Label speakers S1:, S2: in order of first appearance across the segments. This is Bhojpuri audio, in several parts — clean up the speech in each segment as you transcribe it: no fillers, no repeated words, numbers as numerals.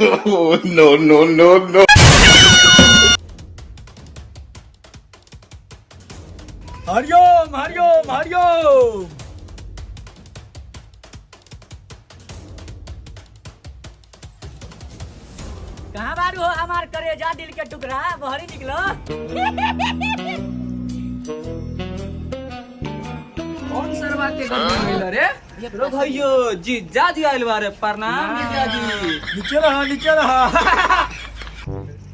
S1: Oh, no, no, no, no.
S2: हरिओम हरिओम हरिओम। कहाँ बारू हो हमार करेजा दिल के टुकड़ा बहरी निकलो।
S3: कौन सरवा के गंदा मिल रे? रो भाइयो जीजा जी आइल बारे प्रणाम जीजा जी।
S2: नीचे रहा नीचे रहा।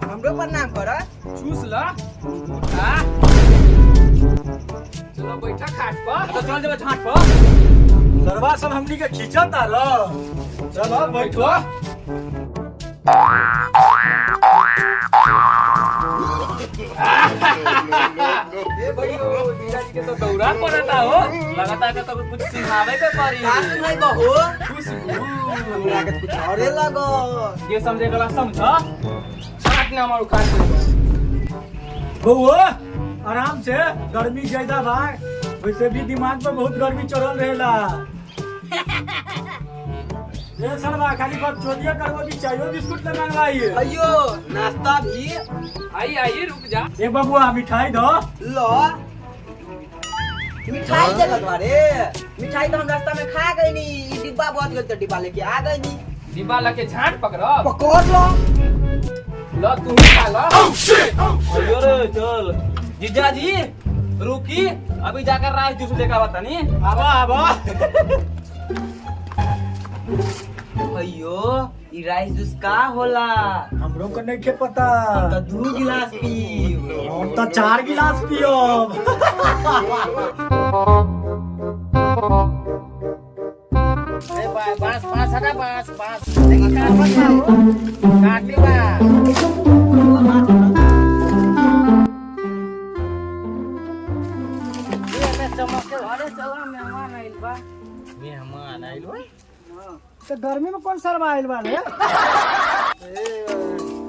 S3: हमरो प्रणाम कर। चूस ला। चलो बैठा खाट पर। तो चल जब झाट पर।
S2: सरवा सब हमनी के खींचत आलो। चलो बैठो।
S3: ए भाइयो जीजा जी के तो दौरा पड़ता हो। लगातार के तो कुछ सिखावे के पड़ी।
S4: का सुनाई बहू
S3: खुशबू
S4: हमरा के कुछ औरे लगो
S3: ये समझे गला समझ। छाट ने हमार उखाड़ के।
S2: बउआ आराम से, गर्मी ज्यादा बा, वैसे भी दिमाग पर बहुत गर्मी चढ़ल रहेला। ये सरवा खाली बात चोरिया करबो कि चायो बिस्कुट ले मंगवाई।
S4: अयो नाश्ता भी
S3: आई आई रुक जा।
S2: ए बबुआ मिठाई दो।
S4: लो मिठाई दे तुम्हारे मिठाई तो हम रास्ता में खा गई नी ई डिब्बा बहुत गलत डिब्बा लेके आ गई नी
S3: डिब्बा लके झाट पकड़।
S4: पकड़ लो
S3: लो तू ही खा लो। अयो रे चल जीजा जी रुकी अभी जाकर राइस जूस लेकर आवता नी।
S2: आवा आवा।
S4: अयो ई राइस जूस का होला
S2: हमरो को नहीं के पता।
S4: तो 2 गिलास पी
S2: हम तो 4 गिलास पियो।
S3: बास बास हटा बास बास देखी काट मत मारो काट ली बा। ये मैं चमक के घरे चला मेहमान आइल बा। मेहमान आइल बा
S2: तो गर्मी में कौन सरवा आइल बा रे?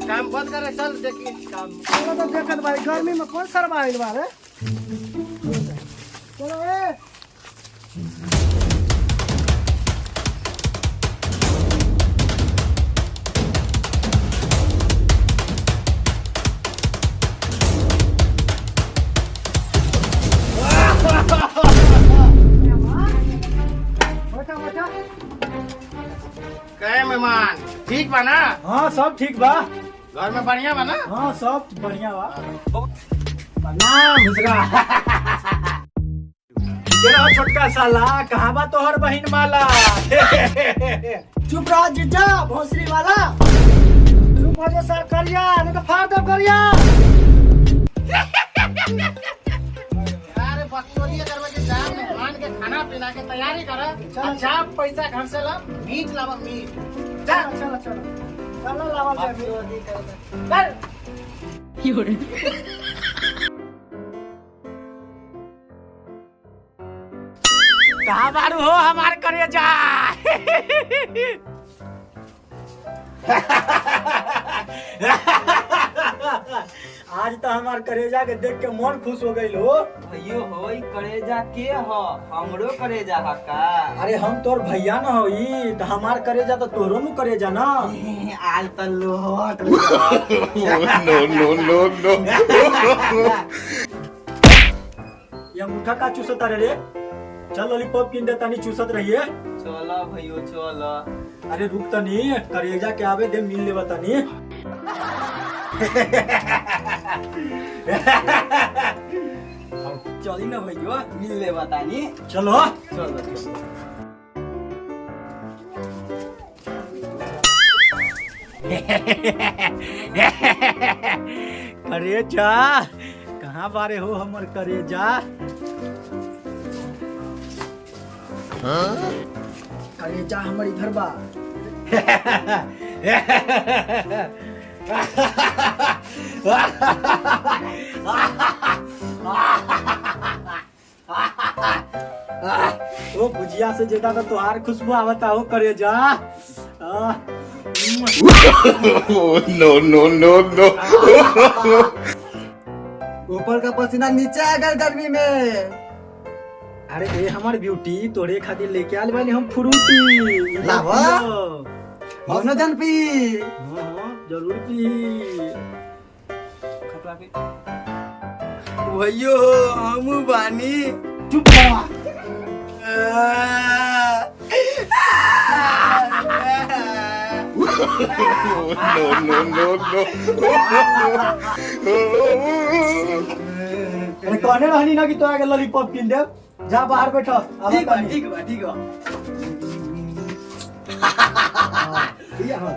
S3: काम बंद करे चल देखी काम।
S2: चलो तो देखत भाई गर्मी में कौन सरवा आइल बा रे? चलो ए बैठा बैठा।
S3: कहे मेहमान ठीक बा ना?
S2: हाँ सब ठीक बा।
S3: घर में बढ़िया बा ना?
S2: हाँ सब बढ़िया बा। प्रणाम मिश्रा। तेरा छोटका साला कहाँ बा तोहर बहिन माला? चुप रह जीजा भोसरी वाला। चुप हो जा सर करिया नहीं तो फाड़ दो करिया।
S3: अरे बकचोदिया करवे के जाम मेहमान के खाना पीना के तैयारी कर। अच्छा पैसा घर से ला मीट लावा मीट।
S2: चलो चलो चलो चलो लावा
S3: चल
S2: कहाँ बारू हो हमार करेजा? आज तो हमार करेजा के देख के मन खुश हो गई हो।
S4: अयो होई करेजा के हो हमरो करेजा ह का
S2: अरे हम तोर भैया न होई तो हमार करेजा तो तोरो नु करेजा ना।
S4: आज तो लोट
S1: Oh, no, no, no, no.
S2: ये मुठा का चूसत रे? चल लॉलीपॉप किन दे तनी चूसत रहिए।
S4: चलो भैयो चलो
S2: अरे रुक तनी करेजा के आवे दे मिल लेवा तनी।
S4: चली ना भैयो मिल ले बतानी
S2: चलो
S4: चलो
S2: करेजा कहाँ बारे हो हमर करेजा? करेजा हमर इधर बा। ओ भुजिया से ज्यादा तो तोहार खुशबू आवता हो करेजा।
S1: Oh, no, no, no, no.
S4: ऊपर का पसीना नीचे आ गया गर्मी में।
S2: अरे ए हमार ब्यूटी तोरे खातिर लेके आल बानी हम फ्रूटी।
S4: लावा? दोनों जन पी
S2: हाँ, जरूर पी।
S3: खतरा के
S4: भैयो हमू बानी
S2: चुप रहा।
S1: no, no, no,
S2: अरे कहने रहनी ना कि तो आगे लॉलीपॉप किन दे। जा बाहर बैठो।
S4: ठीक बा ठीक बा ठीक बा
S2: ये हाँ।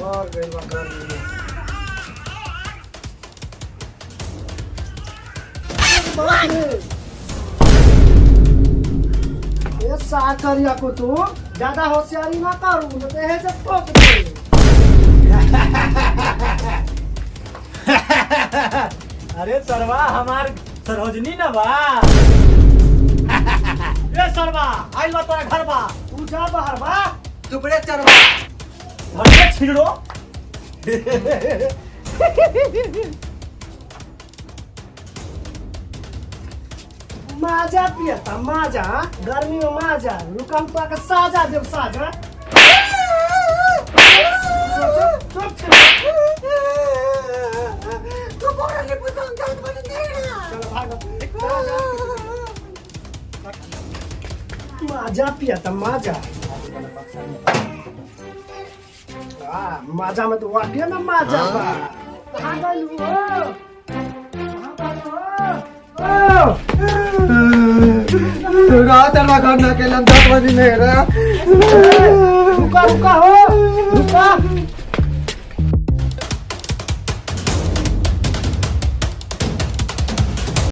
S2: और गई बंगाल में। ये साकरिया को तू ज्यादा होशियारी ना करू न तो है जब ठोक दे। अरे सरवा हमार सरोजनी ना बा। ए सरवा आइल बा तोरा घर बा। तू जा बाहर बा।
S4: चुपड़े चरवा
S2: घर में छिड़ो। माजा पियता माजा गर्मी में माजा रुकम तो आके साजा देव साजा चुप
S4: तू बोरा ले पुतंग दर्द बन दे
S2: माजा पियता माजा माजा में तो वाटिया ना माजा बा कहाँ गइल हो
S4: रात ना करना के लंदन बनी मेरा
S2: रुका रुका हो रुका